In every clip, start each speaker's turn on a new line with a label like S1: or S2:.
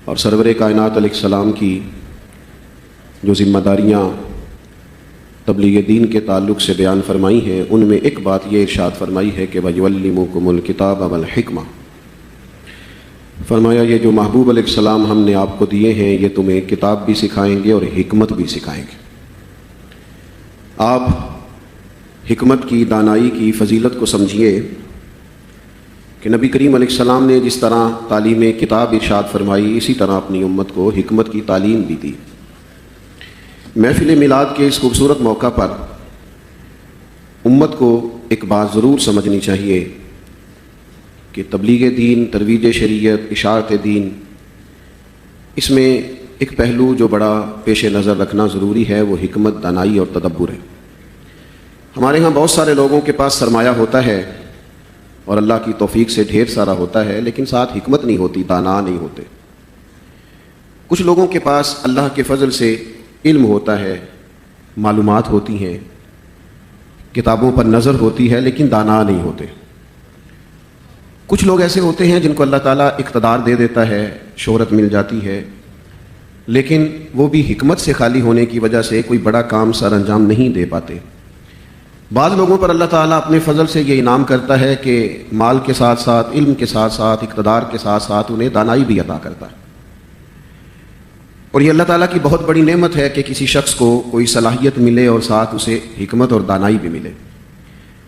S1: اور سرور کائنات علیہ السلام کی جو ذمہ داریاں تبلیغ دین کے تعلق سے بیان فرمائی ہیں، ان میں ایک بات یہ ارشاد فرمائی ہے کہ وَيُعَلِّمُكُمُ الْكِتَابَ وَالْحِكْمَةَ، فرمایا یہ جو محبوب علیہ السلام ہم نے آپ کو دیے ہیں یہ تمہیں کتاب بھی سکھائیں گے اور حکمت بھی سکھائیں گے۔ آپ حکمت کی، دانائی کی فضیلت کو سمجھیے کہ نبی کریم علیہ السلام نے جس طرح تعلیم کتاب ارشاد فرمائی، اسی طرح اپنی امت کو حکمت کی تعلیم بھی دی۔ محفل میلاد کے اس خوبصورت موقع پر امت کو ایک بات ضرور سمجھنی چاہیے کہ تبلیغ دین، ترویج شریعت، اشاعت دین، اس میں ایک پہلو جو بڑا پیش نظر رکھنا ضروری ہے وہ حکمت، دانائی اور تدبر ہے۔ ہمارے ہاں بہت سارے لوگوں کے پاس سرمایہ ہوتا ہے اور اللہ کی توفیق سے ڈھیر سارا ہوتا ہے، لیکن ساتھ حکمت نہیں ہوتی، دانا نہیں ہوتے۔ کچھ لوگوں کے پاس اللہ کے فضل سے علم ہوتا ہے، معلومات ہوتی ہیں، کتابوں پر نظر ہوتی ہے، لیکن دانا نہیں ہوتے۔ کچھ لوگ ایسے ہوتے ہیں جن کو اللہ تعالیٰ اقتدار دے دیتا ہے، شہرت مل جاتی ہے، لیکن وہ بھی حکمت سے خالی ہونے کی وجہ سے کوئی بڑا کام سر انجام نہیں دے پاتے۔ بعض لوگوں پر اللہ تعالیٰ اپنے فضل سے یہ انعام کرتا ہے کہ مال کے ساتھ ساتھ، علم کے ساتھ ساتھ، اقتدار کے ساتھ ساتھ انہیں دانائی بھی عطا کرتا ہے۔ اور یہ اللہ تعالیٰ کی بہت بڑی نعمت ہے کہ کسی شخص کو کوئی صلاحیت ملے اور ساتھ اسے حکمت اور دانائی بھی ملے۔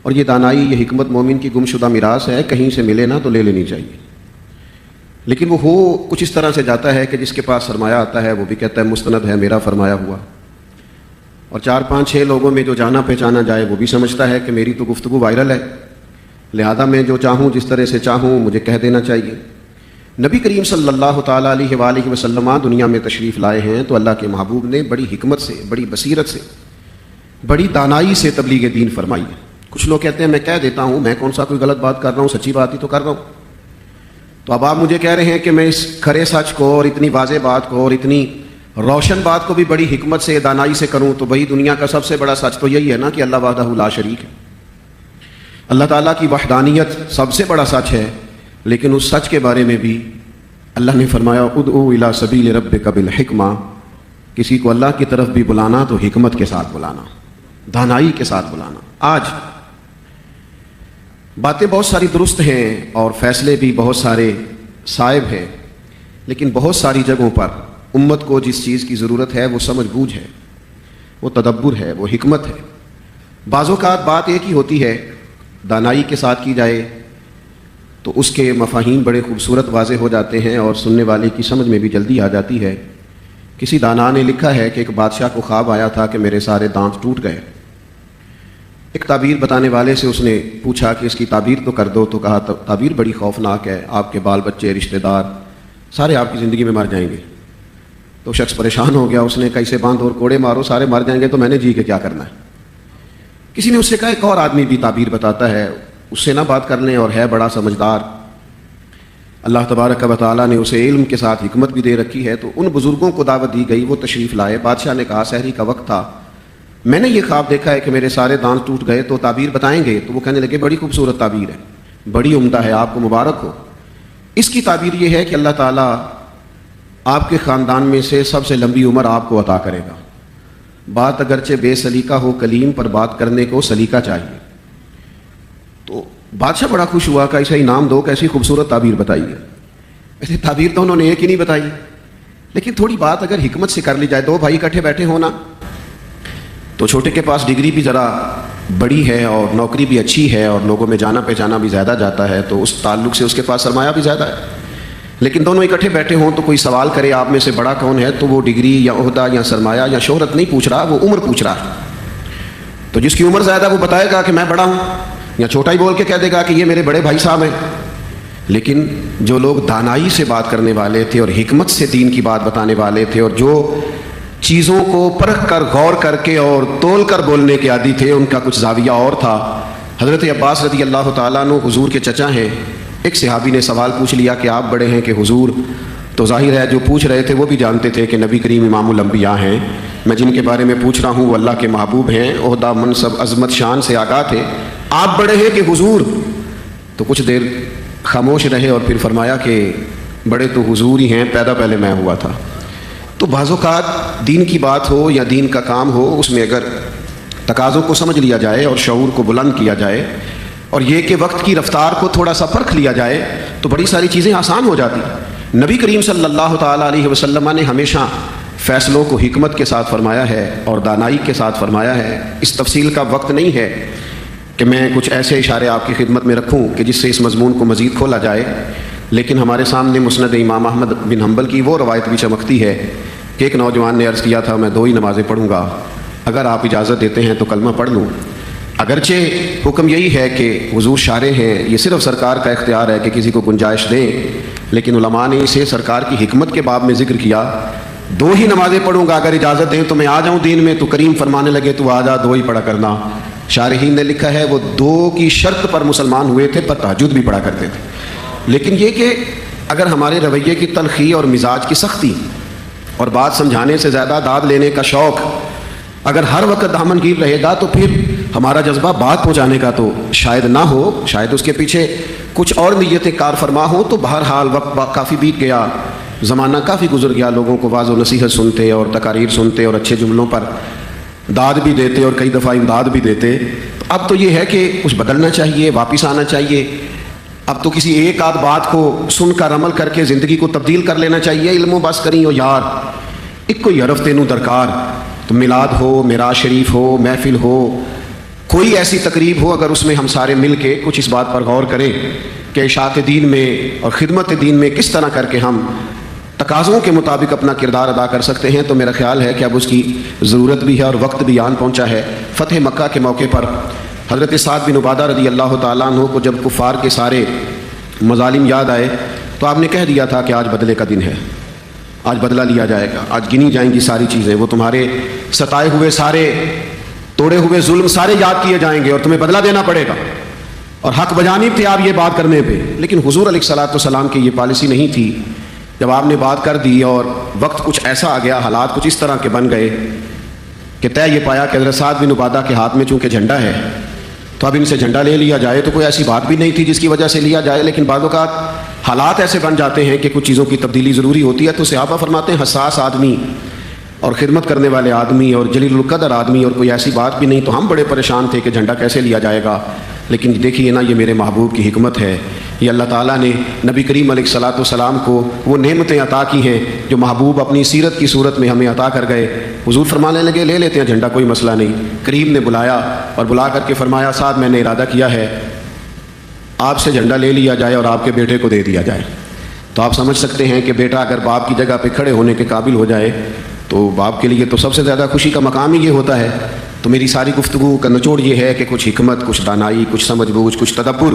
S1: اور یہ دانائی، یہ حکمت مومن کی گمشدہ میراث ہے، کہیں سے ملے نا تو لے لینی چاہیے۔ لیکن وہ ہو کچھ اس طرح سے جاتا ہے کہ جس کے پاس سرمایہ آتا ہے وہ بھی کہتا ہے مستند ہے، میرا فرمایا ہوا، اور 4-5-6 لوگوں میں جو جانا پہچانا جائے وہ بھی سمجھتا ہے کہ میری تو گفتگو وائرل ہے، لہذا میں جو چاہوں، جس طرح سے چاہوں مجھے کہہ دینا چاہیے۔ نبی کریم صلی اللہ تعالیٰ علیہ وآلہ وسلم دنیا میں تشریف لائے ہیں تو اللہ کے محبوب نے بڑی حکمت سے، بڑی بصیرت سے، بڑی دانائی سے تبلیغ دین فرمائی ہے۔ کچھ لوگ کہتے ہیں میں کہہ دیتا ہوں، میں کون سا کوئی غلط بات کر رہا ہوں، سچی بات ہی تو کر رہا ہوں۔ تو اب آپ مجھے کہہ رہے ہیں کہ میں اس کھرے سچ کو اور اتنی واضح بات کو اور اتنی روشن بات کو بھی بڑی حکمت سے، دانائی سے کروں، تو بھئی دنیا کا سب سے بڑا سچ تو یہی ہے نا کہ اللہ وحدہ لا شریک ہے۔ اللہ تعالیٰ کی وحدانیت سب سے بڑا سچ ہے، لیکن اس سچ کے بارے میں بھی اللہ نے فرمایا ادعو الی سبیل ربک بالحکمہ، کسی کو اللہ کی طرف بھی بلانا تو حکمت کے ساتھ بلانا، دانائی کے ساتھ بلانا۔ آج باتیں بہت ساری درست ہیں اور فیصلے بھی بہت سارے صائب ہیں، لیکن بہت ساری جگہوں پر امت کو جس چیز کی ضرورت ہے وہ سمجھ بوجھ ہے، وہ تدبر ہے، وہ حکمت ہے۔ بعض اوقات بات ایک ہی ہوتی ہے، دانائی کے ساتھ کی جائے تو اس کے مفاہیم بڑے خوبصورت واضح ہو جاتے ہیں اور سننے والے کی سمجھ میں بھی جلدی آ جاتی ہے۔ کسی دانا نے لکھا ہے کہ ایک بادشاہ کو خواب آیا تھا کہ میرے سارے دانت ٹوٹ گئے۔ ایک تعبیر بتانے والے سے اس نے پوچھا کہ اس کی تعبیر تو کر دو، تو کہا تعبیر بڑی خوفناک ہے، آپ کے بال بچے، رشتہ دار سارے آپ کی زندگی میں مر جائیں گے۔ تو شخص پریشان ہو گیا، اس نے کہا اسے باندھ اور کوڑے مارو، سارے مر جائیں گے تو میں نے جی کے کیا کرنا ہے۔ کسی نے اس سے کہا ایک اور آدمی بھی تعبیر بتاتا ہے، اس سے نہ بات کر لیں، اور ہے بڑا سمجھدار، اللہ تبارک و تعالیٰ نے اسے علم کے ساتھ حکمت بھی دے رکھی ہے۔ تو ان بزرگوں کو دعوت دی گئی، وہ تشریف لائے۔ بادشاہ نے کہا سحری کا وقت تھا، میں نے یہ خواب دیکھا ہے کہ میرے سارے دانت ٹوٹ گئے، تو تعبیر بتائیں گے؟ تو وہ کہنے لگے بڑی خوبصورت تعبیر ہے، بڑی عمدہ ہے، آپ کو مبارک ہو۔ اس کی تعبیر یہ ہے کہ اللہ تعالیٰ آپ کے خاندان میں سے سب سے لمبی عمر آپ کو عطا کرے گا۔ بات اگرچہ بے سلیقہ ہو، کلیم پر بات کرنے کو سلیقہ چاہیے۔ تو بادشاہ بڑا خوش ہوا کہ اسے انعام دو، کیسی خوبصورت تعبیر بتائی ہے۔ ایسے تعبیر تو انہوں نے ایک ہی نہیں بتائی، لیکن تھوڑی بات اگر حکمت سے کر لی جائے، دو بھائی اکٹھے بیٹھے ہونا، تو چھوٹے کے پاس ڈگری بھی ذرا بڑی ہے اور نوکری بھی اچھی ہے اور لوگوں میں جانا پہچانا بھی زیادہ جاتا ہے، تو اس تعلق سے اس کے پاس سرمایہ بھی زیادہ ہے، لیکن دونوں اکٹھے بیٹھے ہوں تو کوئی سوال کرے آپ میں سے بڑا کون ہے، تو وہ ڈگری یا عہدہ یا سرمایہ یا شہرت نہیں پوچھ رہا، وہ عمر پوچھ رہا ہے۔ تو جس کی عمر زیادہ وہ بتائے گا کہ میں بڑا ہوں، یا چھوٹا ہی بول کے کہہ دے گا کہ یہ میرے بڑے بھائی صاحب ہیں۔ لیکن جو لوگ دانائی سے بات کرنے والے تھے اور حکمت سے دین کی بات بتانے والے تھے، اور جو چیزوں کو پرکھ کر، غور کر کے اور تول کر بولنے کے عادی تھے، ان کا کچھ زاویہ اور تھا۔ حضرت عباس رضی اللہ تعالیٰ عنہ حضور کے چچا ہیں۔ ایک صحابی نے سوال پوچھ لیا کہ آپ بڑے ہیں کہ حضور؟ تو ظاہر ہے جو پوچھ رہے تھے وہ بھی جانتے تھے کہ نبی کریم امام الانبیاء ہیں، میں جن کے بارے میں پوچھ رہا ہوں وہ اللہ کے محبوب ہیں، عہدہ، منصب، عظمت، شان سے آگاہ تھے، آپ بڑے ہیں کہ حضور؟ تو کچھ دیر خاموش رہے اور پھر فرمایا کہ بڑے تو حضور ہی ہیں، پیدا پہلے میں ہوا تھا۔ تو بعض اوقات دین کی بات ہو یا دین کا کام ہو، اس میں اگر تقاضوں کو سمجھ لیا جائے اور شعور کو بلند کیا جائے اور یہ کہ وقت کی رفتار کو تھوڑا سا پرکھ لیا جائے تو بڑی ساری چیزیں آسان ہو جاتی ہیں۔ نبی کریم صلی اللہ تعالیٰ علیہ وسلم نے ہمیشہ فیصلوں کو حکمت کے ساتھ فرمایا ہے اور دانائی کے ساتھ فرمایا ہے۔ اس تفصیل کا وقت نہیں ہے کہ میں کچھ ایسے اشارے آپ کی خدمت میں رکھوں کہ جس سے اس مضمون کو مزید کھولا جائے، لیکن ہمارے سامنے مسند امام احمد بن حنبل کی وہ روایت بھی چمکتی ہے کہ ایک نوجوان نے عرض کیا تھا میں 2 ہی نمازیں پڑھوں گا، اگر آپ اجازت دیتے ہیں تو کلمہ پڑھ لوں۔ اگرچہ حکم یہی ہے کہ حضور شارع ہیں، یہ صرف سرکار کا اختیار ہے کہ کسی کو گنجائش دیں، لیکن علماء نے اسے سرکار کی حکمت کے باب میں ذکر کیا۔ 2 ہی نمازیں پڑھوں گا، اگر اجازت دیں تو میں آ جاؤں دین میں، تو کریم فرمانے لگے تو آ جا 2 ہی پڑھا کرنا۔ شارحین نے لکھا ہے وہ 2 کی شرط پر مسلمان ہوئے تھے، پر تہجد بھی پڑھا کرتے تھے۔ لیکن یہ کہ اگر ہمارے رویے کی تلخی اور مزاج کی سختی اور بات سمجھانے سے زیادہ داد لینے کا شوق اگر ہر وقت دامن گیر رہے گا تو پھر ہمارا جذبہ بات پہنچانے کا تو شاید نہ ہو، شاید اس کے پیچھے کچھ اور نیتیں کار فرما ہوں۔ تو بہرحال وقت کافی بیت گیا، زمانہ کافی گزر گیا، لوگوں کو واعظ و نصیحت سنتے اور تقاریر سنتے اور اچھے جملوں پر داد بھی دیتے اور کئی دفعہ امداد بھی دیتے۔ اب تو یہ ہے کہ کچھ بدلنا چاہیے، واپس آنا چاہیے۔ اب تو کسی ایک آدھ بات کو سن کر عمل کر کے زندگی کو تبدیل کر لینا چاہیے۔ علم و بس کری ہو یار، ایک کوئی حرف تینوں درکار، تو میلاد ہو، معراج شریف ہو، محفل ہو، کوئی ایسی تقریب ہو، اگر اس میں ہم سارے مل کے کچھ اس بات پر غور کریں کہ اشاعت دین میں اور خدمت دین میں کس طرح کر کے ہم تقاضوں کے مطابق اپنا کردار ادا کر سکتے ہیں، تو میرا خیال ہے کہ اب اس کی ضرورت بھی ہے اور وقت بھی آن پہنچا ہے۔ فتح مکہ کے موقع پر حضرت سعد بن عبادہ رضی اللہ تعالیٰ عنہ کو جب کفار کے سارے مظالم یاد آئے تو آپ نے کہہ دیا تھا کہ آج بدلے کا دن ہے، آج بدلہ لیا جائے گا، آج گنی جائیں گی ساری چیزیں، وہ تمہارے ستائے ہوئے سارے توڑے ہوئے ظلم سارے یاد کیے جائیں گے اور تمہیں بدلہ دینا پڑے گا۔ اور حق بجانب تھے آپ یہ بات کرنے پہ، لیکن حضور علیہ الصلوۃ والسلام کی یہ پالیسی نہیں تھی۔ جب آپ نے بات کر دی اور وقت کچھ ایسا آ گیا، حالات کچھ اس طرح کے بن گئے کہ طے یہ پایا کہ حضرت سعد بن عبادہ کے ہاتھ میں چونکہ جھنڈا ہے تو اب ان سے جھنڈا لے لیا جائے، تو کوئی ایسی بات بھی نہیں تھی جس کی وجہ سے لیا جائے، لیکن بعض اوقات حالات ایسے بن جاتے ہیں کہ کچھ چیزوں کی تبدیلی ضروری ہوتی ہے۔ تو صحابہ فرماتے ہیں حساس آدمی اور خدمت کرنے والے آدمی اور جلیل القدر آدمی اور کوئی ایسی بات بھی نہیں، تو ہم بڑے پریشان تھے کہ جھنڈا کیسے لیا جائے گا۔ لیکن دیکھیے نا، یہ میرے محبوب کی حکمت ہے، یہ اللہ تعالیٰ نے نبی کریم علیہ الصلوۃ والسلام کو وہ نعمتیں عطا کی ہیں جو محبوب اپنی سیرت کی صورت میں ہمیں عطا کر گئے۔ حضور فرمانے لگے لے لیتے ہیں جھنڈا، کوئی مسئلہ نہیں۔ کریم نے بلایا اور بلا کر کے فرمایا سعد میں نے ارادہ کیا ہے آپ سے جھنڈا لے لیا جائے اور آپ کے بیٹے کو دے دیا جائے۔ تو آپ سمجھ سکتے ہیں کہ بیٹا اگر باپ کی جگہ پہ کھڑے ہونے کے قابل ہو جائے تو باپ کے لیے تو سب سے زیادہ خوشی کا مقام ہی یہ ہوتا ہے۔ تو میری ساری گفتگو کا نچوڑ یہ ہے کہ کچھ حکمت، کچھ دانائی، کچھ سمجھ بوجھ، کچھ تدبر،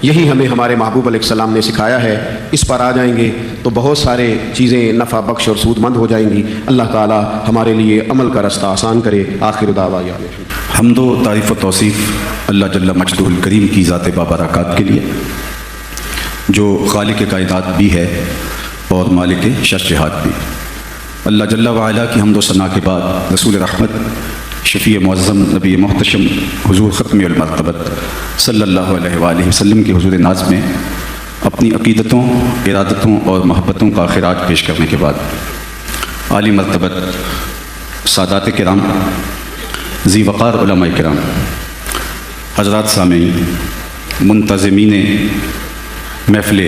S1: یہی ہمیں ہمارے محبوب علیہ السلام نے سکھایا ہے۔ اس پر آ جائیں گے تو بہت سارے چیزیں نفع بخش اور سود مند ہو جائیں گی۔ اللہ تعالی ہمارے لیے عمل کا رستہ آسان کرے۔ آخر دعوانا
S2: حمد و تعریف و توصیف اللہ جل مجدہ الکریم کی ذات بابرکات کے لیے، جو خالق کائنات بھی ہے اور مالک شش جہات بھی۔ اللہ جل وعلا کی حمد و ثنا کے بعد رسول رحمت شفیع معظم نبی محتشم حضور ختم المرتبت صلی اللہ علیہ وآلہ وسلم کے حضور ناز میں اپنی عقیدتوں، ارادتوں اور محبتوں کا خراج پیش کرنے کے بعد عالی مرتبت سادات کرام، ذی وقار علماء کرام، حضرات سامعین، منتظمین محفل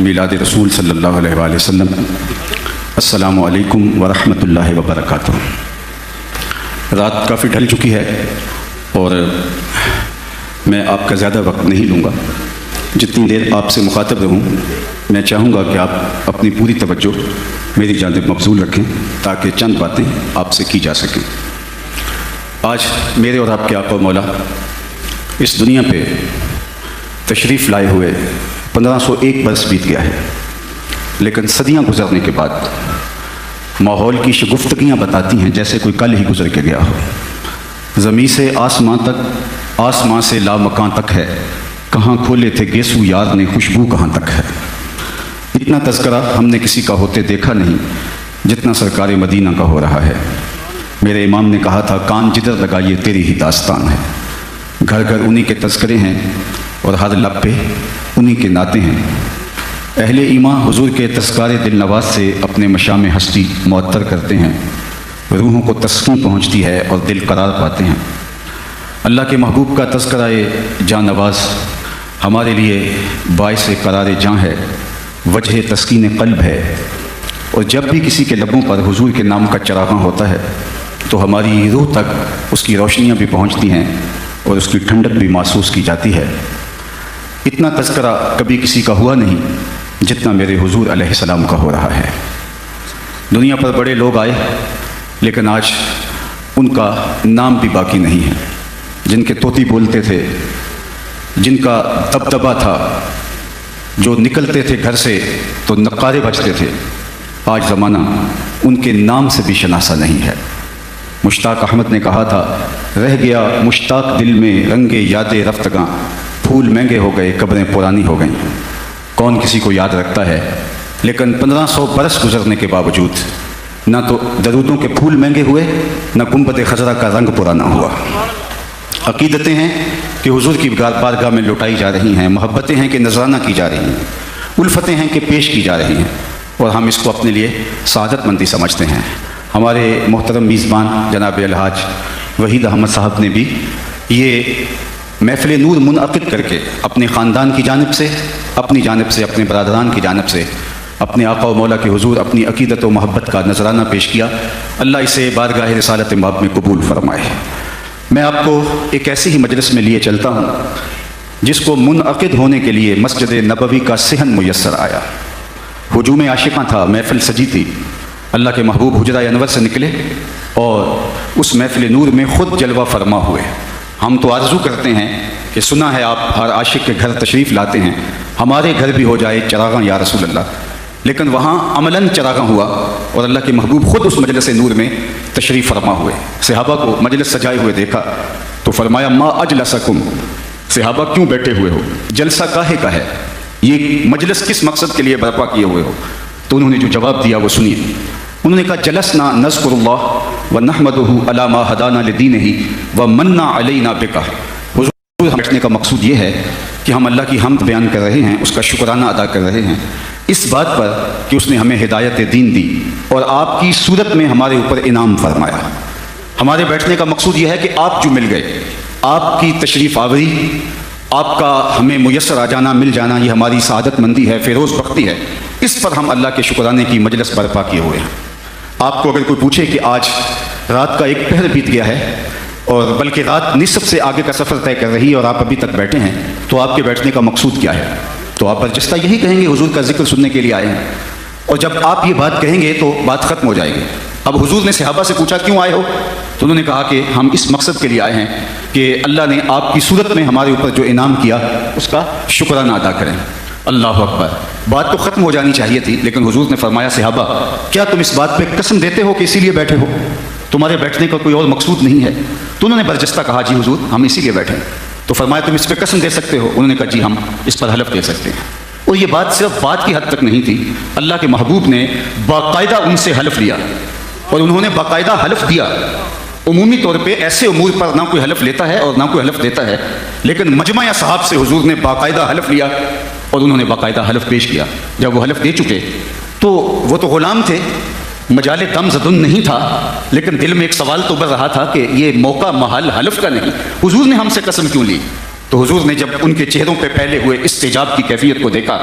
S2: میلاد رسول صلی اللہ علیہ وآلہ وسلم، السلام علیکم ورحمۃ اللہ وبرکاتہ۔ رات کافی ڈھل چکی ہے اور میں آپ کا زیادہ وقت نہیں لوں گا۔ جتنی دیر آپ سے مخاطب رہوں میں چاہوں گا کہ آپ اپنی پوری توجہ میری جانب مبذول رکھیں تاکہ چند باتیں آپ سے کی جا سکیں۔ آج میرے اور آپ کے آقا و مولا اس دنیا پہ تشریف لائے ہوئے 1501 برس بیت گیا ہے، لیکن صدیاں گزرنے کے بعد ماحول کی شگفتگیاں بتاتی ہیں جیسے کوئی کل ہی گزر کے گیا ہو۔ زمین سے آسمان تک، آسمان سے لامکاں تک ہے، کہاں کھولے تھے گیسو یار نے خوشبو کہاں تک ہے۔ اتنا تذکرہ ہم نے کسی کا ہوتے دیکھا نہیں جتنا سرکار مدینہ کا ہو رہا ہے۔ میرے امام نے کہا تھا کان جدھر لگائیے تیری ہی داستان ہے۔ گھر گھر انہی کے تذکرے ہیں اور ہر لب پہ انہی کے نعتیں ہیں۔ اہل ایمان حضور کے تذکار دل نواز سے اپنے مشام ہستی معطر کرتے ہیں، روحوں کو تسکین پہنچتی ہے اور دل قرار پاتے ہیں۔ اللہ کے محبوب کا تذکرہ جاں نواز ہمارے لیے باعث قرار جاں ہے، وجہ تسکین قلب ہے، اور جب بھی کسی کے لبوں پر حضور کے نام کا چراغاں ہوتا ہے تو ہماری روح تک اس کی روشنیاں بھی پہنچتی ہیں اور اس کی ٹھنڈک بھی محسوس کی جاتی ہے۔ اتنا تذکرہ کبھی کسی کا ہوا نہیں جتنا میرے حضور علیہ السلام کا ہو رہا ہے۔ دنیا پر بڑے لوگ آئے لیکن آج ان کا نام بھی باقی نہیں ہے، جن کے طوطی بولتے تھے، جن کا دبدبا تھا، جو نکلتے تھے گھر سے تو نقارے بجتے تھے، آج زمانہ ان کے نام سے بھی شناسہ نہیں ہے۔ مشتاق احمد نے کہا تھا، رہ گیا مشتاق دل میں رنگ یاد رفتگاں، پھول مہنگے ہو گئے قبریں پرانی ہو گئیں۔ کون کسی کو یاد رکھتا ہے؟ لیکن 1500 برس گزرنے کے باوجود نہ تو درودوں کے پھول مہنگے ہوئے، نہ گنبد خضرا کا رنگ پرانا ہوا۔ عقیدتیں ہیں کہ حضور کی بارگاہ میں لوٹائی جا رہی ہیں، محبتیں ہیں کہ نذرانہ کی جا رہی ہیں، الفتیں ہیں کہ پیش کی جا رہی ہیں، اور ہم اس کو اپنے لیے سعادت مندی سمجھتے ہیں۔ ہمارے محترم میزبان جناب الحاج وحید احمد صاحب نے بھی یہ محفل نور منعقد کر کے اپنے خاندان کی جانب سے، اپنی جانب سے، اپنے برادران کی جانب سے، اپنے آقا و مولا کے حضور اپنی عقیدت و محبت کا نذرانہ پیش کیا۔ اللہ اسے بارگاہ رسالت مآب میں قبول فرمائے۔ میں آپ کو ایک ایسی ہی مجلس میں لیے چلتا ہوں جس کو منعقد ہونے کے لیے مسجد نبوی کا صحن میسر آیا۔ ہجوم عاشقاں تھا، محفل سجی تھی، اللہ کے محبوب حجرہ انور سے نکلے اور اس محفل نور میں خود جلوہ فرما ہوئے۔ ہم تو آرزو کرتے ہیں کہ سنا ہے آپ ہر عاشق کے گھر تشریف لاتے ہیں، ہمارے گھر بھی ہو جائے چراغاں یا رسول اللہ، لیکن وہاں عملاً چراغاں ہوا اور اللہ کے محبوب خود اس مجلس نور میں تشریف فرما ہوئے۔ صحابہ کو مجلس سجائے ہوئے دیکھا تو فرمایا، ما اجلسکم، صحابہ کیوں بیٹھے ہوئے ہو؟ جلسہ کاہے کا ہے؟ یہ مجلس کس مقصد کے لیے برپا کیے ہوئے ہو؟ تو انہوں نے جو جواب دیا وہ سنیے۔ انہوں نے کہا، جلسنا نذکر اللہ ونحمدہ علی ما ہدانا لدینہ ومن علینا بک۔ حضور بیٹھنے کا مقصود یہ ہے کہ ہم اللہ کی حمد بیان کر رہے ہیں، اس کا شکرانہ ادا کر رہے ہیں اس بات پر کہ اس نے ہمیں ہدایت دین دی اور آپ کی صورت میں ہمارے اوپر انعام فرمایا۔ ہمارے بیٹھنے کا مقصود یہ ہے کہ آپ جو مل گئے، آپ کی تشریف آوری، آپ کا ہمیں میسر آ جانا، مل جانا، یہ ہماری سعادت مندی ہے، فیروز بختی ہے۔ اس پر ہم اللہ کے شکرانے کی مجلس برپا کیے ہوئے ہیں۔ آپ کو اگر کوئی پوچھے کہ آج رات کا ایک پہر بیت گیا ہے اور بلکہ رات نصف سے آگے کا سفر طے کر رہی ہے اور آپ ابھی تک بیٹھے ہیں، تو آپ کے بیٹھنے کا مقصود کیا ہے؟ تو آپ برجستہ یہی کہیں گے حضور کا ذکر سننے کے لیے آئے ہیں، اور جب آپ یہ بات کہیں گے تو بات ختم ہو جائے گی۔ اب حضور نے صحابہ سے پوچھا کیوں آئے ہو؟ تو انہوں نے کہا کہ ہم اس مقصد کے لیے آئے ہیں کہ اللہ نے آپ کی صورت میں ہمارے اوپر جو انعام کیا اس کا شکرانہ ادا کریں۔ اللہ اکبر! بات تو ختم ہو جانی چاہیے تھی، لیکن حضور نے فرمایا، صحابہ کیا تم اس بات پہ قسم دیتے ہو کہ اسی لیے بیٹھے ہو؟ تمہارے بیٹھنے کا کوئی اور مقصود نہیں ہے؟ تو انہوں نے برجستہ کہا، جی حضور ہم اسی لیے بیٹھے ہیں۔ تو فرمایا، تم اس پہ قسم دے سکتے ہو؟ انہوں نے کہا، جی ہم اس پر حلف دے سکتے ہیں۔ اور یہ بات صرف بات کی حد تک نہیں تھی، اللہ کے محبوب نے باقاعدہ ان سے حلف لیا اور انہوں نے باقاعدہ حلف دیا۔ عمومی طور پہ ایسے امور پر نہ کوئی حلف لیتا ہے اور نہ کوئی حلف دیتا ہے، لیکن مجمع اصحاب سے حضور نے باقاعدہ حلف لیا اور انہوں نے باقاعدہ حلف پیش کیا۔ جب وہ حلف دے چکے تو وہ تو غلام تھے، مجال دم زدن نہیں تھا، لیکن دل میں ایک سوال تو بر رہا تھا کہ یہ موقع محل حلف کا نہیں، حضور نے ہم سے قسم کیوں لی؟ تو حضور نے جب ان کے چہروں پہ پھیلے ہوئے استجاب کی کیفیت کو دیکھا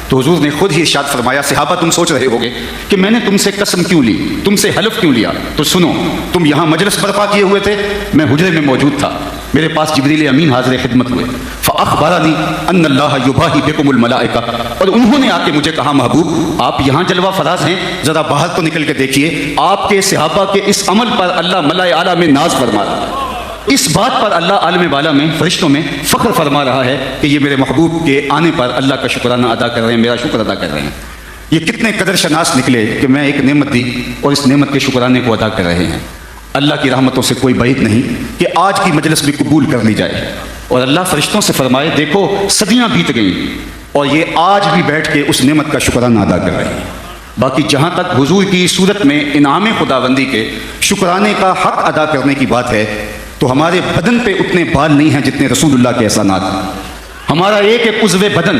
S2: تو حضور نے خود ہی ارشاد فرمایا، صحابہ تم سوچ رہے ہوگے کہ میں نے تم سے قسم کیوں لی، تم سے حلف کیوں لیا؟ تو سنو، تم یہاں مجلس برپا کیے ہوئے تھے، میں حجرے میں موجود تھا، میرے پاس جبریل امین حاضر خدمت ہوئے، فاخبرنی ان اللہ یباہی بکم الملائکہ، اور انہوں نے آ کے مجھے کہا، محبوب آپ یہاں جلوہ فراز ہیں، ذرا باہر تو نکل کے دیکھیے، آپ کے صحابہ کے اس عمل پر اللہ ملائے اعلیٰ میں ناز فرما رہا ہے، اس بات پر اللہ عالم بالا میں فرشتوں میں فخر فرما رہا ہے کہ یہ میرے محبوب کے آنے پر اللہ کا شکرانہ ادا کر رہے ہیں، میرا شکر ادا کر رہے ہیں۔ یہ کتنے قدر شناس نکلے کہ میں ایک نعمت دی اور اس نعمت کے شکرانے کو ادا کر رہے ہیں۔ اللہ کی رحمتوں سے کوئی بعید نہیں کہ آج کی مجلس بھی قبول کر لی جائے اور اللہ فرشتوں سے فرمائے، دیکھو صدیاں بیت گئیں اور یہ آج بھی بیٹھ کے اس نعمت کا شکرانہ ادا کر رہے ہیں۔ باقی جہاں تک حضور کی صورت میں انعام خداوندی کے شکرانے کا حق ادا کرنے کی بات ہے تو ہمارے بدن پہ اتنے بال نہیں ہیں جتنے رسول اللہ کے احسانات ہیں۔ ہمارا ایک ایک عضو بدن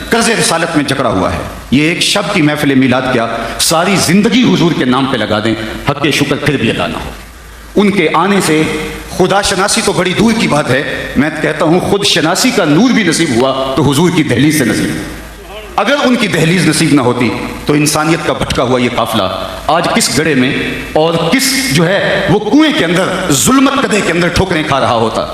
S2: قرض رسالت میں جکڑا ہوا ہے،
S3: یہ ایک شب کی محفل میلاد کیا، ساری زندگی حضور کے نام پہ لگا دیں، حق شکر پھر بھی ادا نہ ہو۔ ان کے آنے سے خدا شناسی تو بڑی دور کی بات ہے، میں کہتا ہوں خود شناسی کا نور بھی نصیب ہوا تو حضور کی دہلیز سے نصیب۔ اگر ان کی دہلیز نصیب نہ ہوتی تو انسانیت کا بھٹکا ہوا یہ قافلہ آج کس گڑھے میں اور کس جو ہے وہ کنویں کے اندر، ظلمت کدے کے اندر ٹھوکریں کھا رہا ہوتا۔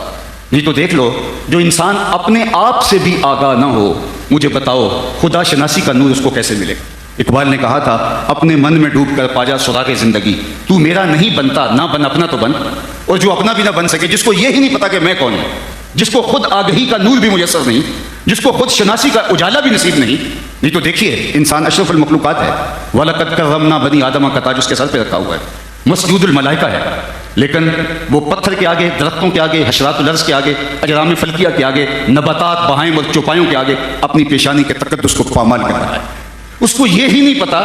S3: یہ تو دیکھ لو، جو انسان اپنے آپ سے بھی آگاہ نہ ہو، مجھے بتاؤ خدا شناسی کا نور اس کو کیسے ملے؟ اقبال نے کہا تھا، اپنے من میں ڈوب کر پاجا سراغ زندگی، تو میرا نہیں بنتا نہ بن اپنا تو بن۔ اور جو اپنا بھی نہ بن سکے، جس کو یہ ہی نہیں پتا کہ میں کون ہوں، جس کو خود آگہی کا نور بھی میسر نہیں، جس کو خود شناسی کا اجالا بھی نصیب نہیں، نہیں تو دیکھیے انسان اشرف المخلوقات ہے، وَلَقَدْ كَرَّمْنَا بَنِي آدَمَ کا تاج اس کے سر پہ رکھا ہوا ہے، مسجود الملائکہ ہے، لیکن وہ پتھر کے آگے، درختوں کے آگے، حشرات الارض کے آگے، اجرام فلکیہ کے آگے، نباتات، بہائم اور چوپایوں کے آگے اپنی پیشانی کے تقدس کو پامال کر رہا ہے۔ اس کو یہ ہی نہیں پتا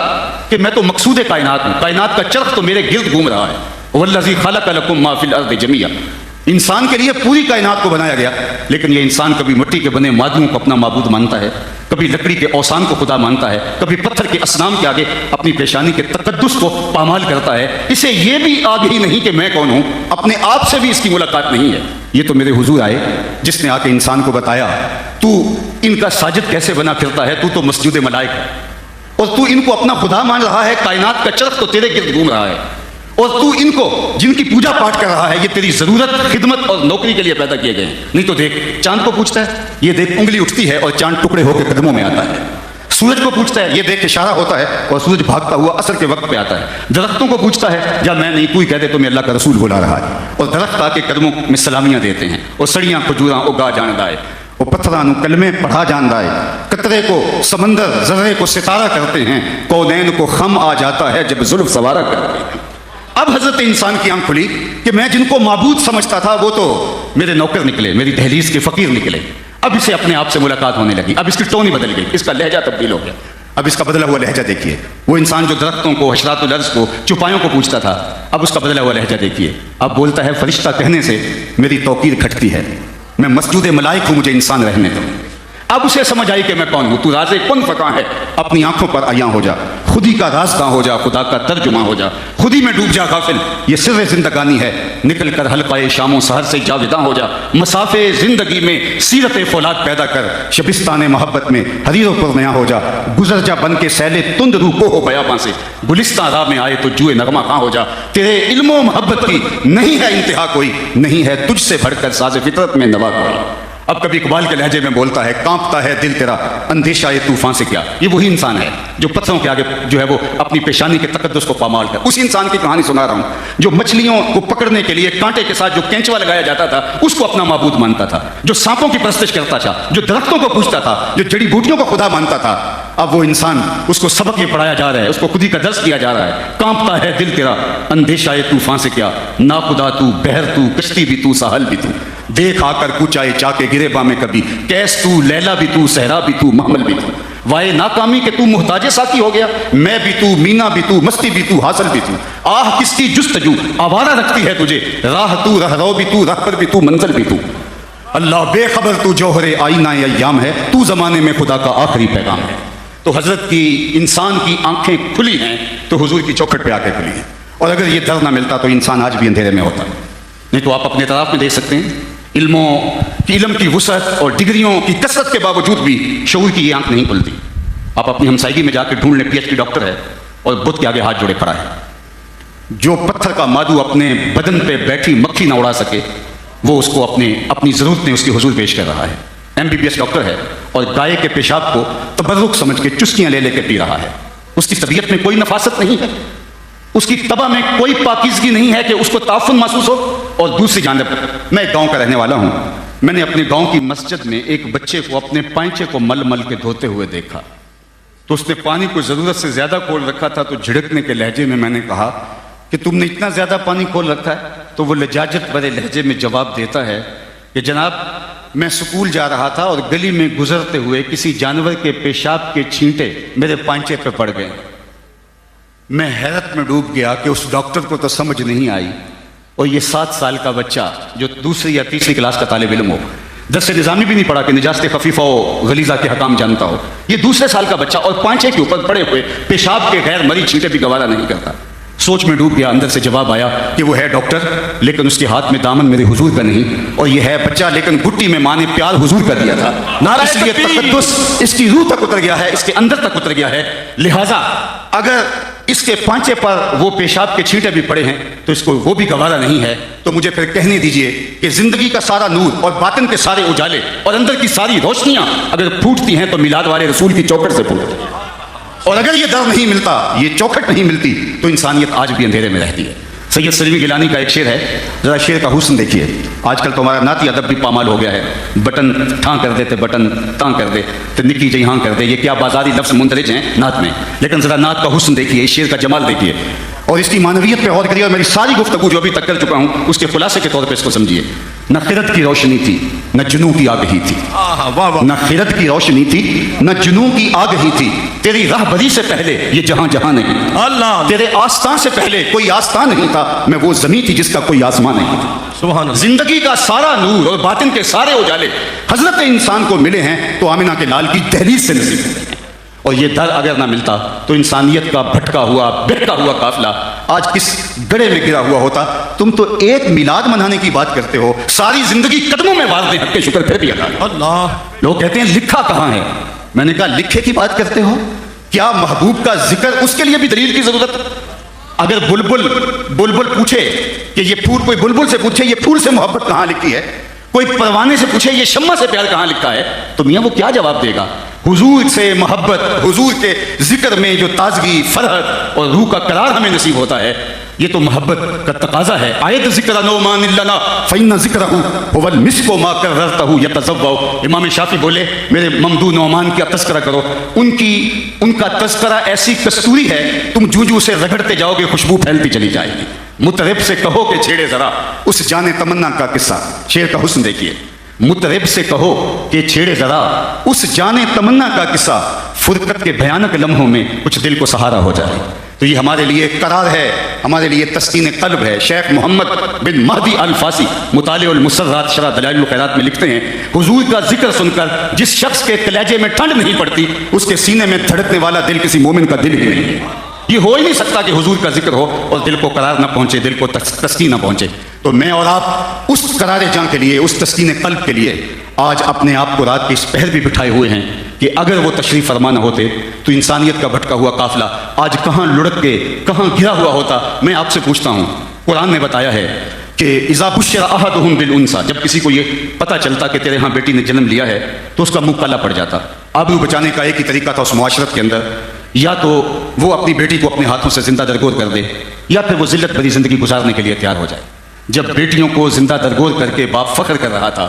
S3: کہ میں تو مقصود کائنات ہوں، کائنات کا چرخ تو میرے گرد گھوم رہا ہے۔ وَالَّذِي خَلَقَ لَكُم مَّا فِي الْأَرْضِ جَمِيعًا، انسان کے لیے پوری کائنات کو بنایا گیا، لیکن یہ انسان کبھی مٹی کے بنے معدنوں کو اپنا معبود مانتا ہے، کبھی لکڑی کے اوثان کو خدا مانتا ہے، کبھی پتھر کے اصنام کے آگے اپنی پیشانی کے تقدس کو پامال کرتا ہے۔ اسے یہ بھی آگہی نہیں کہ میں کون ہوں، اپنے آپ سے بھی اس کی ملاقات نہیں ہے۔ یہ تو میرے حضور آئے جس نے آ کے انسان کو بتایا، تو ان کا ساجد کیسے بنا پھرتا ہے، تو مسجود ملائک ہے، اور تو ان کو اپنا خدا مان رہا ہے، کائنات کا چرخ تو تیرے گرد گھوم رہا ہے، اور تو ان کو جن کی پوجا پاٹ کر رہا ہے، یہ تیری ضرورت، خدمت اور نوکری کے لیے پیدا کیے گئے ہیں۔ نہیں تو دیکھ چاند کو پوچھتا ہے، یہ دیکھ انگلی اٹھتی ہے اور چاند ٹکڑے ہو کے قدموں میں آتا ہے۔ سورج کو پوچھتا ہے، یہ دیکھ اشارہ ہوتا ہے اور سورج بھاگتا ہوا عصر کے وقت پہ آتا ہے۔ درختوں کو پوچھتا ہے، یا میں نہیں، کوئی کہہ دے تو میں اللہ کا رسول بلا رہا ہے، اور درخت آ کے قدموں میں سلامیاں دیتے ہیں، اور سڑیاں کھجوراں اگا جاندہ ہے، وہ پتھراں نو کلمے پڑھا جاندہ ہے، قطرے کو سمندر، ذرے کو ستارہ کرتے ہیں، کونین کو خم آ جاتا ہے جب زلف سوارہ کرتے ہیں۔ اب حضرت انسان کی آنکھ کھلی کہ میں جن کو معبود سمجھتا تھا وہ تو میرے نوکر نکلے، میری دہلیز کے فقیر نکلے۔ اب اسے اپنے آپ سے ملاقات ہونے لگی، اب اس کی ٹون ہی بدل گئی، اس کا لہجہ تبدیل ہو گیا۔ اب اس کا بدلا ہوا لہجہ دیکھیے، وہ انسان جو درختوں کو، حشرات الارض کو، چوپایوں کو پوچھتا تھا، اب اس کا بدلا ہوا لہجہ دیکھیے، اب بولتا ہے فرشتہ کہنے سے میری توقیر کھٹتی ہے، میں مسجود ملائک ہوں، مجھے انسان رہنے دو۔ اب اسے سمجھ آئی کہ میں کون ہوں، تو راز کن فکاں ہے، اپنی آنکھوں پر عیاں ہو جا، خودی کا راز کہاں ہو جا، خدا کا ترجمہ ہو جا، خودی میں ڈوب جا غافل، یہ سر زندگانی ہے، نکل کر حلقہ شام و سحر سے جاویداں ہو جا، مسافے زندگی میں سیرت فولاد پیدا کر، شبستان محبت میں حریر و پرنیا ہو جا، گزر جا بن کے سیل تند روح کو ہو بیاباں سے، گلستان راہ میں آئے تو جوئے نغمہ کہاں ہو جا، تیرے علم و محبت کی نہیں ہے انتہا کوئی، نہیں ہے تجھ سے بڑھ کر ساز فطرت میں نوا کوئی۔ اب کبھی اقبال کے لہجے میں بولتا ہے، کانپتا ہے دل تیرا اندیشہ یہ طوفان سے کیا۔ یہ وہی انسان ہے جو پتھروں کے آگے جو ہے وہ اپنی پیشانی کے تقدس کو پامال کر، اس انسان کی کہانی سنا رہا ہوں جو مچھلیوں کو پکڑنے کے لیے کانٹے کے ساتھ جو کینچوا لگایا جاتا تھا اس کو اپنا معبود مانتا تھا، جو سانپوں کی پرستش کرتا تھا، جو درختوں کو پوجتا تھا، جو جڑی بوٹیوں کو خدا مانتا تھا۔ اب وہ انسان، اس کو سبق یہ پڑھایا جا رہا ہے، اس کو خودی کا درس کیا جا رہا ہے، کانپتا ہے دل تیرا اندیشہ یہ طوفان سے کیا، ناخدا تو، بحر تو، کشتی بھی تو، ساحل بھی تو، دیکھ آ کر کچھ آئے چا کے گرے باں میں کبھی، کیس تو، لیلا بھی تو، صحرا بھی تو، محمل بھی تو، وائے ناکامی کہ تو محتاج ساقی ہو گیا، میں بھی تو، مینا بھی تو، مستی بھی تو، حاصل بھی تو، آہ کس کی جستجو آوارہ رکھتی ہے تجھے، راہ تو، رہرو بھی تو، راہ پر بھی تو، منزل بھی تو، اللہ بے خبر تو جوہر آئینہ ایام ہے، تو زمانے میں خدا کا آخری پیغام ہے۔ تو حضرت کی، انسان کی آنکھیں کھلی ہیں تو حضور کی چوکھٹ پہ آ کے کھلی ہیں، اور اگر یہ در نہ ملتا تو انسان آج بھی اندھیرے میں ہوتا، نہیں تو آپ اپنے اطراف میں دیکھ سکتے ہیں، علم کی وسعت اور ڈگریوں کی کثرت کے باوجود بھی شعور کی یہ آنکھ نہیں کھلتی۔ آپ اپنی ہمسائیگی میں جا کے ڈھونڈ لیں، پی ایچ ڈی ڈاکٹر ہے اور بت کے آگے ہاتھ جوڑے کھڑا ہے، جو پتھر کا مادو اپنے بدن پہ بیٹھی مکھی نہ اڑا سکے وہ اس کو اپنی ضرورت میں اس کی حضور پیش کر رہا ہے، M B B S doctor ہے اور گائے کے پیشاب کو تبرک سمجھ کے چسکیاں لے لے کے پی رہا ہے، اس کی طبیعت میں کوئی نفاست نہیں ہے، اس کی طبع میں کوئی پاکیزگی نہیں ہے کہ اس کو تعفن محسوس ہو۔ اور دوسری جانب میں ایک گاؤں کا رہنے والا ہوں، میں نے اپنے گاؤں کی مسجد میں ایک بچے کو اپنے پائنچے کو مل مل کے دھوتے ہوئے دیکھا، تو اس نے پانی کو ضرورت سے زیادہ کھول رکھا تھا، تو جھڑکنے کے لہجے میں نے کہا کہ تم نے اتنا زیادہ پانی کھول رکھا ہے؟ تو وہ لجاجت بھرے لہجے میں جواب دیتا ہے کہ جناب میں سکول جا رہا تھا اور گلی میں گزرتے ہوئے کسی جانور کے پیشاب کے چھینٹے میرے پائنچے پہ پڑ گئے، میں حیرت میں ڈوب گیا کہ اس ڈاکٹر کو تو سمجھ نہیں آئی، اور یہ 7 سال کا بچہ جو دوسری یا تیسری کلاس کا طالب علم ہو، درس نظامی بھی نہیں پڑھا کہ نجاست خفیفہ و غلیظہ کے حکام جانتا ہو. یہ دوسرے سال کا بچہ اور پانچے کے اوپر پڑے ہوئے پیشاب کے غیر مری چھینٹے بھی گوارا نہیں کرتا. سوچ میں ڈوب گیا. اندر سے جواب آیا کہ وہ ہے ڈاکٹر لیکن اس کے ہاتھ میں دامن میرے حضور کا نہیں, اور یہ ہے بچہ لیکن گٹی میں ماں نے پیار حضور کا دیا تھا. اس لیے تقدس اس کی روح تک اتر گیا ہے, اس کے اندر تک اتر گیا ہے. لہٰذا اگر اس کے پانچے پر وہ پیشاب کے چھینٹے بھی پڑے ہیں تو اس کو وہ بھی گوارا نہیں ہے. تو مجھے پھر کہنے دیجئے کہ زندگی کا سارا نور اور باطن کے سارے اجالے اور اندر کی ساری روشنیاں اگر پھوٹتی ہیں تو میلاد والے رسول کی چوکھٹ سے پھوٹتی ہیں. اور اگر یہ در نہیں ملتا, یہ چوکھٹ نہیں ملتی, تو انسانیت آج بھی اندھیرے میں رہتی ہے. سید سلیمی گیلانی کا ایک شعر ہے, ذرا شعر کا حسن دیکھیے. آج کل تو ہمارا نعتی ادب بھی پامال ہو گیا ہے. بٹن ٹھاں کر دے تے بٹن تاں کر دے تے نکی جی ہاں کر دے, یہ کیا بازاری لفظ مندرج ہیں نعت میں. لیکن ذرا نعت کا حسن دیکھیے, اس شعر کا جمال دیکھیے اور اس کی معنویت پہ غور کریے, اور میری ساری گفتگو جو ابھی تک کر چکا ہوں اس کے خلاصے کے طور پہ اس کو سمجھیے. نہ خرد کی روشنی تھی نہ جنوں کی آگہی تھی, نہ خرد کی روشنی تھی نہ جنوں کی آگہی تھی, تیری راہبری سے پہلے یہ جہاں جہاں نہیں, اللہ تیرے آستان سے پہلے کوئی آستان نہیں تھا, میں وہ زمین تھی جس کا کوئی آسمان نہیں تھا. سبحان اللہ. زندگی کا سارا نور اور باطن کے سارے اجالے حضرت انسان کو ملے ہیں تو آمنہ کے لال کی دہلیز سے نصیب ہوتے ہیں. اور یہ در اگر نہ ملتا تو انسانیت کا بھٹکا ہوا بہکا ہوا قافلہ آج کس گڑھے میں گرا ہوا ہوتا. تم تو ایک میلاد منانے کی بات کرتے ہو, ساری زندگی قدموں میں وار دیں حق کے شکر پھر بھی ادا. اللہ, لوگ کہتے ہیں لکھا کہاں ہے. میں نے کہا لکھے کی بات کرتے ہو, کیا محبوب کا ذکر, اس کے لیے بھی دلیل کی ضرورت. اگر بلبل پوچھے کہ یہ پھول, کوئی بلبل سے پوچھے یہ پھول سے محبت کہاں لکھی ہے, کوئی پروانے سے پوچھے یہ شمع سے پیار کہاں لکھا ہے, تو میاں وہ کیا جواب دے گا. حضور سے محبت, حضور کے ذکر میں جو تازگی, فرحت اور روح کا قرار ہمیں نصیب ہوتا ہے, یہ تو محبت کا تقاضا ہے. آیت ذکر نعمان لنا فإن ذکرہ هو المسک ما کررتہ یتذوع. امام شافعی بولے میرے ممدوح نعمان کا تذکرہ کرو, ان کا تذکرہ ایسی کستوری ہے تم جوں سے رگڑتے جاؤ گے خوشبو پھیلتی چلی جائے گی. مطرب سے کہو کہ چھیڑے ذرا اس جان تمنا کا قصہ. شعر کا حسن دیکھیے. مطرب سے کہو کہ چھیڑے ذرا اس جان تمنا کا قصہ, فرقت کے بھیانک لمحوں میں کچھ دل کو سہارا ہو جائے. تو یہ ہمارے لیے قرار ہے, ہمارے لیے تسکین قلب ہے. شیخ محمد بن مہدی الفاسی مطالع المسرات شرح دلائل الخیرات میں لکھتے ہیں, حضور کا ذکر سن کر جس شخص کے کلیجے میں ٹھنڈ نہیں پڑتی اس کے سینے میں دھڑکنے والا دل کسی مومن کا دل ہی نہیں. یہ ہو ہی نہیں سکتا کہ حضور کا ذکر ہو اور دل کو قرار نہ پہنچے, دل کو تسکین نہ پہنچے. تو میں اور آپ اس قرار جاں کے لیے, اس تسکین قلب کے لیے آج اپنے آپ کو رات کے اس پہر بھی بٹھائے ہوئے ہیں کہ اگر وہ تشریف فرما نہ ہوتے تو انسانیت کا بھٹکا ہوا قافلہ آج کہاں لڑک کے کہاں گرا ہوا ہوتا. میں آپ سے پوچھتا ہوں, قرآن نے بتایا ہے کہ اذا بشر احدهم بالانثى, جب کسی کو یہ پتہ چلتا کہ تیرے ہاں بیٹی نے جنم لیا ہے تو اس کا منہ کالا پڑ جاتا. آبرو بچانے کا ایک ہی طریقہ تھا اس معاشرت کے اندر, یا تو وہ اپنی بیٹی کو اپنے ہاتھوں سے زندہ درگور کر دے یا پھر وہ ذلت بھری زندگی گزارنے کے لیے تیار ہو جائے. جب بیٹیوں کو زندہ درگور کر کے باپ فخر کر رہا تھا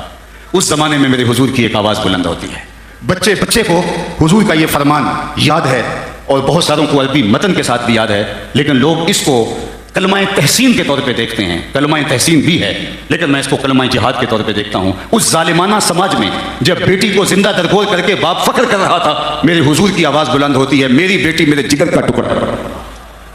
S3: اس زمانے میں میرے حضور کی ایک آواز بلند ہوتی ہے. بچے کو حضور کا یہ فرمان یاد ہے اور بہت ساروں کو عربی متن کے ساتھ بھی یاد ہے, لیکن لوگ اس کو کلمہ تحسین کے طور پہ دیکھتے ہیں. کلمہ تحسین بھی ہے لیکن میں اس کو کلمہ جہاد کے طور پہ دیکھتا ہوں. اس ظالمانہ سماج میں جب بیٹی کو زندہ درگور کر کے باپ فخر کر رہا تھا میرے حضور کی آواز بلند ہوتی ہے, میری بیٹی میرے جگر کا ٹکڑا.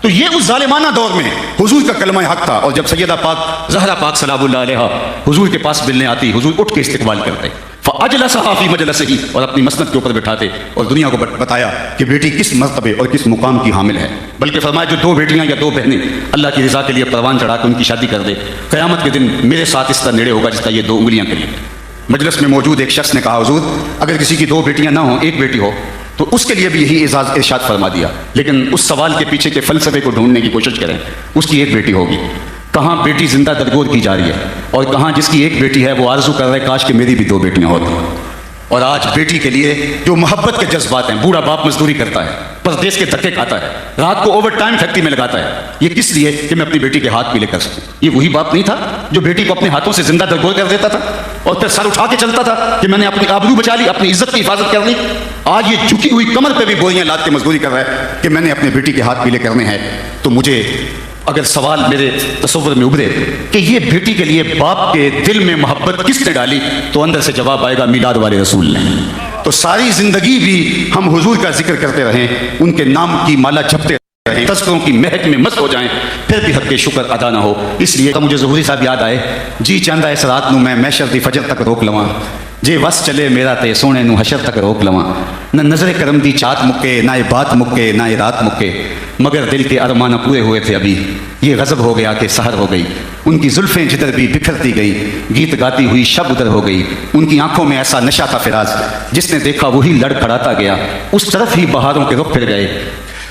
S3: تو یہ اس ظالمانہ دور میں حضور کا کلمہ حق تھا. اور جب سیدہ پاک زہرا پاک سلام اللہ علیہا حضور کے پاس ملنے آتی, حضور اٹھ کے استقبال کرتے, فاجلسھا فی مجلسہ, اور اپنی مسند کے اوپر بٹھاتے اور دنیا کو بتایا کہ بیٹی کس مرتبے اور کس مقام کی حامل ہے. بلکہ فرمایا جو 2 بیٹیاں یا 2 بہنیں اللہ کی رضا کے لیے پروان چڑھا کے ان کی شادی کر دے, قیامت کے دن میرے ساتھ اس طرح نیڑے ہوگا جس کا یہ 2 انگلیاں قریب. مجلس میں موجود ایک شخص نے کہا حضور اگر کسی کی 2 بیٹیاں نہ ہوں, ایک بیٹی ہو تو اس کے لیے بھی یہی اعزاز ارشاد فرما دیا, لیکن اس سوال کے پیچھے کے فلسفے کو ڈھونڈنے کی کوشش کریں. اس کی ایک بیٹی ہوگی, کہاں بیٹی زندہ درگور کی جا رہی ہے, اور کہاں جس کی ایک بیٹی ہے وہ آرزو کر رہا ہے کاش کہ میری بھی 2 بیٹیاں ہوتی. اور آج بیٹی کے لیے جو محبت کے جذبات ہیں, بوڑھا باپ مزدوری کرتا ہے, پردیس کے دھکے کھاتا ہے, رات کو اوور ٹائم فیکٹری میں لگاتا ہے, یہ کس لیے کہ میں اپنی بیٹی کے ہاتھ بھی لے کر سکوں. یہ وہی باپ نہیں تھا جو بیٹی کو اپنے ہاتھوں سے زندہ درگور کر دیتا تھا اور پھر سر اٹھا کے چلتا تھا کہ میں نے اپنی آبرو بچا لی, اپنی عزت کی حفاظت کر لی. آج یہ جھکی ہوئی کمر پہ بھی بوریاں لاد کے مزدوری کر رہا ہے کہ میں نے اپنے بیٹی کے ہاتھ پیلے کرنے ہیں. تو مجھے اگر سوال میرے تصور میں ابھرے کہ یہ بیٹی کے لیے باپ کے دل میں محبت کس نے ڈالی, تو اندر سے جواب آئے گا میلاد والے رسول نے. تو ساری زندگی بھی ہم حضور کا ذکر کرتے رہیں, ان کے نام کی مالا جپتے رہیں، تذکروں کی مہک میں مست ہو جائیں، پھر بھی حق شکر ادا نہ ہو۔ اس لیے مجھے ظہوری صاحب یاد آئے، جی چاہتا اس رات نو میں محشر دی فجر تک روک لواں، جے وس چلے میرا تے سونے نو حشر تک روک لواں، نہ نظر کرم دی چات مکے، نہ بات مکے، نہ رات مکے، مگر دل کے ارمان پورے ہوئے تھے ابھی، یہ غضب ہو گیا کہ سحر ہو گئی، ان کی زلفیں جدھر بھی بکھرتی گئی، گیت گاتی ہوئی شب ادھر ہو گئی، ان کی آنکھوں میں ایسا نشہ تھا فراز، جس نے دیکھا وہی لڑ کھڑاتا گیا، اس طرف ہی بہاروں کے رخ پھر گئے،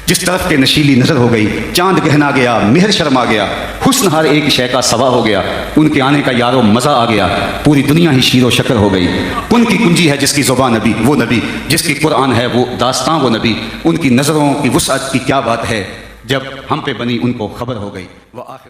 S3: جس طرف کے نشیلی نظر ہو گئی، چاند گہنا گیا، مہر شرما گیا، حسن ہر ایک شے کا سوا ہو گیا، ان کے آنے کا یارو مزہ آ گیا، پوری دنیا ہی شیر و شکر ہو گئی، ان کی کنجی ہے جس کی زبان نبی، وہ نبی جس کی قرآن ہے وہ داستان، وہ نبی، ان کی نظروں کی وسعت کی کیا بات ہے، جب ہم پہ بنی ان کو خبر ہو گئی، وہ آخر